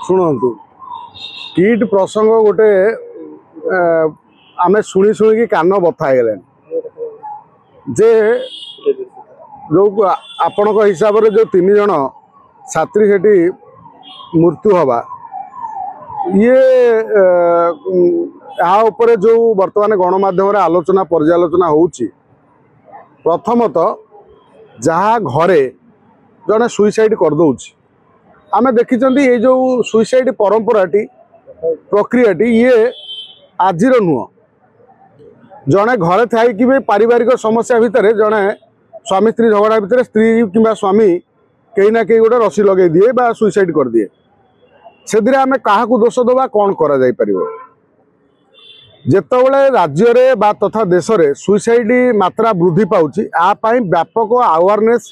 शुणु किट प्रसंग गोटे आमे शुणी शुणी कान बथा गले जे जो आपण हिसाब से जो 3 जन छात्री सेठी मृत्यु हवा ये उपरे जो वर्तमान गणमाध्यम आलोचना पर्यालोचना होउची प्रथमतः जहाँ घरे जड़े सुइसाइड कर दौची आमे देखी ये जो सुइसाइड परंपराटी प्रक्रियाटी ये आजिर नुह जड़े घरे थी भी पारिवारिक समस्या भितर जड़े स्वामी स्त्री झगड़ा भितर स्त्री कि स्वामी कहीं ना कहीं गोटे रसी लगे दिए बा सुइसाइड कर दिए से आमे क्या दोष दबा कौन करा जाई परिबो जेतबले राज्य रे बा तथा देश रे सुइसाइड मात्रा वृद्धि पाउची आ पई व्यापक अवेयरनेस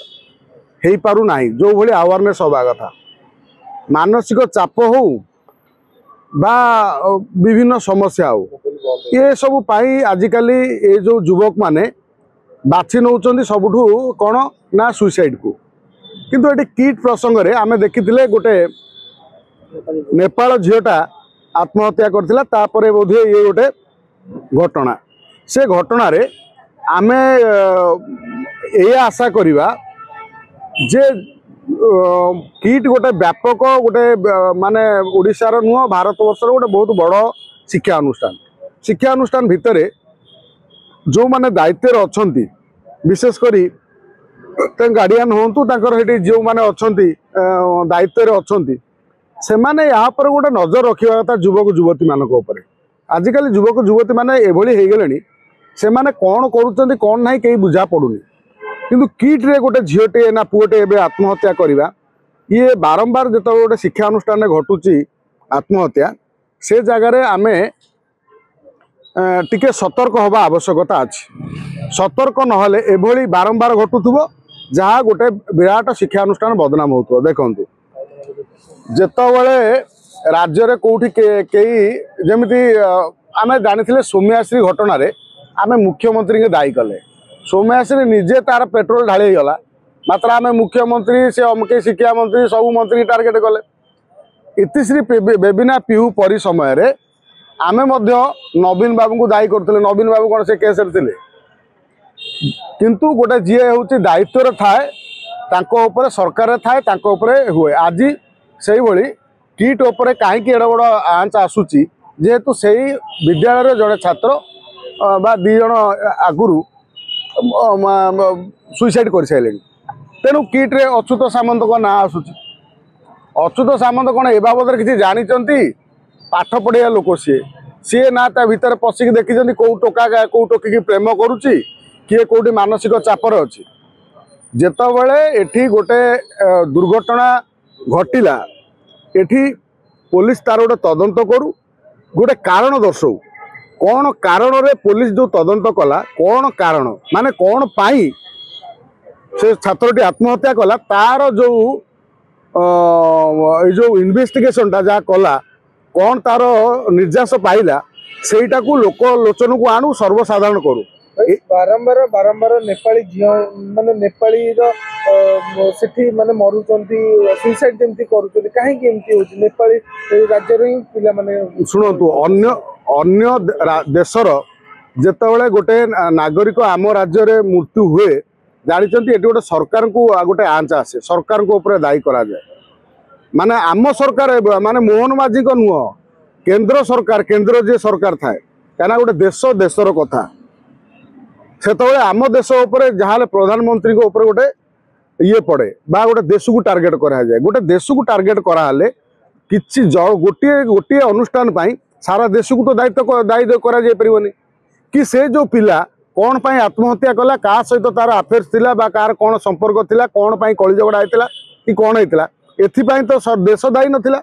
हेई पारु नाही जो भली अवेयरनेस होबा कथा मानसिक चाप हो बा विभिन्न समस्या हो ये सब पाई आजिकाली ये जो युवक माने बाछि नौचंदी सबुठू कौन ना सुइसाइड को किंतु एटी किट प्रसंग रे आमे देखिथिले गोटे नेपाल झीटा आत्महत्या करथिला तापरे बोधे ये गोटे घटना से घटना रे आमे ये आशा करिवा जे किट गोटे व्यापक गोटे माने ओडिशार नुह भारत वर्षर गोटे बहुत बड़ शिक्षा अनुष्ठान भितर जो माने दायित्व अछंती विशेष करी गार्डियन होंतु जो माने अछंती दायित्व अछंती से माने यहाँ पर गोटे नजर रखा कथा युवक युवती मानक ऊपर आजिकल युवक युवती माने एभली हो गले से माने कौन करुँच कौन ना कहीं बुझा पड़ुनी किंतु किट रे गोटे झीटे ना पुओटे एवं आत्महत्या करवा ये बारंबार जो गोटे शिक्षा अनुष्ठान घटुची आत्महत्या से जगार आमे टिके सतर्क हवा आवश्यकता अच्छी सतर्क नहले एभली बारंबार घटुथुबो जहाँ गोटे विराट शिक्षा अनुष्ठान बदनाम होतो देखंतु जेतबले राज्य रे कोठी कई जमिति आमे जानिथिले सौम्याश्री घटना रे आमे मुख्यमंत्री के दायी कले सौम्याश्री निजे तार पेट्रोल ढाली गला मात्र आमे मुख्यमंत्री से अमके शिक्षा मंत्री सब मंत्री टार्गेट कले इतिश्री बेबिना पिहू परी समय रे आमे मध्य नवीन बाबू को दायी करते नवीन बाबू कौन से केस थे किंतु गोटे जी हूँ दायित्व थाए तांको सरकार थाए हुए आज से भली किट उपरे कहीं एडे बड़ आंच आसूची जेहेतु से विद्यालय जड़े छात्र बा 2 जन आगुरी सुइसाइड कर सारे तेणु किट रे अच्युत सामंत को ना आसूची अच्युत सामंत कौन ए बाबद किसी जानते पाठ पढ़िया लोक सी ना ता भीतर पशिक देखी कौ टोका कौ टोकी प्रेम करुच्ची किए कौटी मानसिक चापर अच्छी जेतबले एठी गोटे दुर्घटना घटिला एठी पुलिस तार गोटे तदंत करू गोटे कारण दर्शाऊ कौन कारण रे पुलिस जो तदंत कला कौन कारण माने कौन पाई से छात्रटी आत्महत्या कला तार जो इन्वेस्टिगेशन टा जहाँ कला कौन तार निर्यास पाइला सेटा को लोक लोचन को आणु सर्वसाधारण करू बारंबार बारंबार नेपाली झील माने नेपाली सेठी माने मरुचंती सुइसाइड जेमती करूचंती काहे कि एमती होची नेपाली राज्य रे पिला माने सुनंतु अन्य अन्य देशर जेतबेले गोटे नागरिक आम राज्य रे मृत्यु हुए जानिचंती एटी गोटे सरकार को गोटे आंच आसे सरकार को ऊपर दायी करा जाए माने आम सरकार माने मोहन माझी को नुह केंद्र सरकार केंद्र जे सरकार थाए कहना गोटे देशर कथा से आम देश जहाँ प्रधानमंत्री को ऊपर गोटे ये पड़े बा गोटे देश को टार्गेट करा जाए गोटे देश को टार्गेट कराले किछि गोटे गोटे अनुष्ठान पाई सारा देश को तो दायित्व करा जाय परिबनी कि से जो पिला कौन पाई आत्महत्या कला का सहित तार अफेयर्स थिला बा कार कौन संपर्क थिला कौन पाई कली झगड़ा होता कि कौन होता एथिपाई तो देश दायी नथिला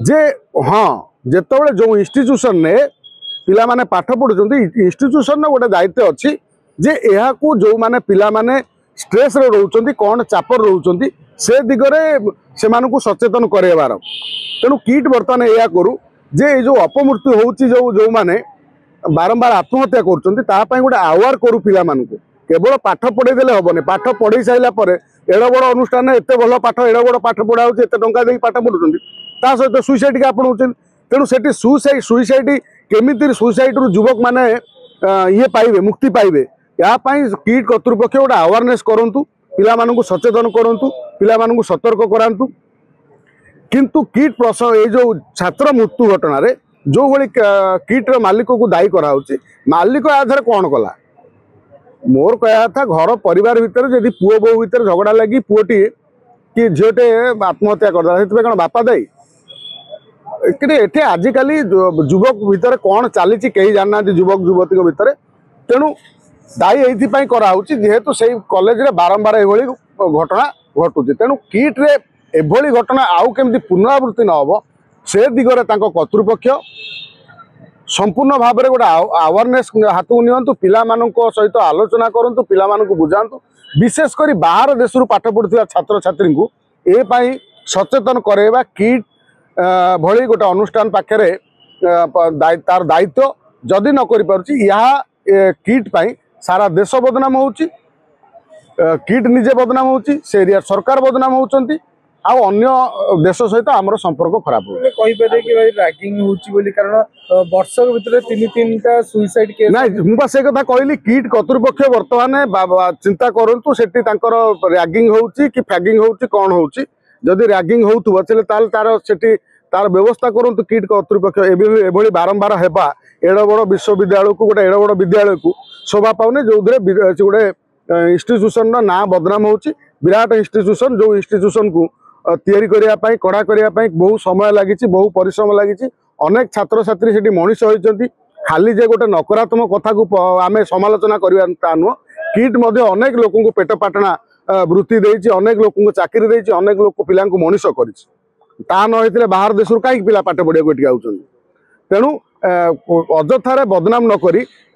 जे हाँ जेतबेले जो इंस्टीट्यूशन ने पिला माने पाठ पढ़ुचंती इंस्टीट्यूशन गोटे दायित्व अच्छी जे यहा को जो माने पिला माने स्ट्रेस रे रहउचंती कौन चापर रहउचंती से दिगरे से मानकु सचेतन करेबार तेणु किट बर्तमान या करू जे जो अपमृत्यु होउची जो माने बारंबार आत्महत्या करुचंती ता पई गोटे अवेयर करू पिला मानकु केवल पाठ पढ़े देले हबने पाठ पढ़ी साइला परे एड़ बड़ अनुष्ठान एत भल पाठ एड़ बड़ पाठ पढ़ा होची एत टंका देई पाठ पढ़ुचंती ता सहित सुइसाइड के आपणाऊँ तेणु से सुइसाइड केमिति सुइसाइड रु युवक मैंने ये पाइबे मुक्ति पाइबे यापाई किट कर्तृपक्ष गोटे अवेयरनेस करूँ पिला सचेतन करूँ पिला सतर्क करातु किंतु किट ये जो छात्र मृत्यु घटना रे जो भाई किट्र मालिक को दायी कराऊँ मालिक आधार कौन कला मोर कह था घर परिवार भितर जदि पुओ बो भितर झगड़ा लगी पुओटी कि झीटे आत्महत्या करदा कौन बापा दायी ये आजिकल युवक भितर कौन चली कहीं जाना युवक युवती भितर तेणु दायी ये कराऊँ जेहेतु से कॉलेज रे बारंबार ये घटना घटुची तेणु किट रे एभली घटना आउ केमती पुनरावृत्ति न हो से दिगरे कर्तृपक्ष संपूर्ण भाव में गोटे अवेयरनेस हाथ को नियंतु पिला सहित आलोचना करूँ पिला बुझातु विशेषकर बाहर देश पाठ पढ़ुवा छात्र छात्री को ए सचेतन करवा किट भली गोटे अनुष्ठान पाखे तार दायित्व जदि न कर किट पाई सारा देश बदनाम होची किट निजे बदनाम होची से एरिया सरकार बदनाम होचंती आ अन्य देश सहित आमर संपर्क खराब हो कहीपर कि भाई रैगिंग होची कारण वर्ष भीतर तीन टा सुइसाइड केस ना मुझे से कथा कहली किट कर्तृपक्ष बर्तमान चिंता करूँ से रैगिंग होची कि फैगिंग होची कौन होची जदि रैगिंग होउथबो चले तार सेठी तार व्यवस्था करूँ किट कर्तृपक्ष एभली बारंबार हेबा एड़ बड़ विश्वविद्यालय को गोटे एड़ बड़ विद्यालय को शोभा पाउने जो गोटे इंस्टीट्यूशन ना बदनाम होची विराट इंस्टीट्यूशन जो इंस्टीट्यूशन को तैयारी करने कड़ा करने बहुत समय लगी बहु परिश्रम लगी अनेक छात्र छात्री से मनीष होती खाली जे गोटे नकारात्मक कथा को आम समालोचना करवा नुह किट अनेक लोक पेट पाटना वृत्ति देती अनेक लोक चाकरी देती अनेक लोक पिला मनीष कर नई बाहर देश कहीं पिला पाठ पढ़ा ये आउट तेणु अजथार बदनाम नक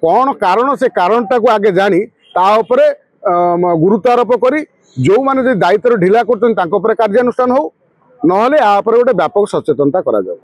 कौन कारण से कारणटा को आगे जानी तापर गुरुत्वारोप करी जो माने दायित्व ढिला कर कार्यानुष्ठान हो ना गोटे व्यापक सचेतनता करा जाऊ।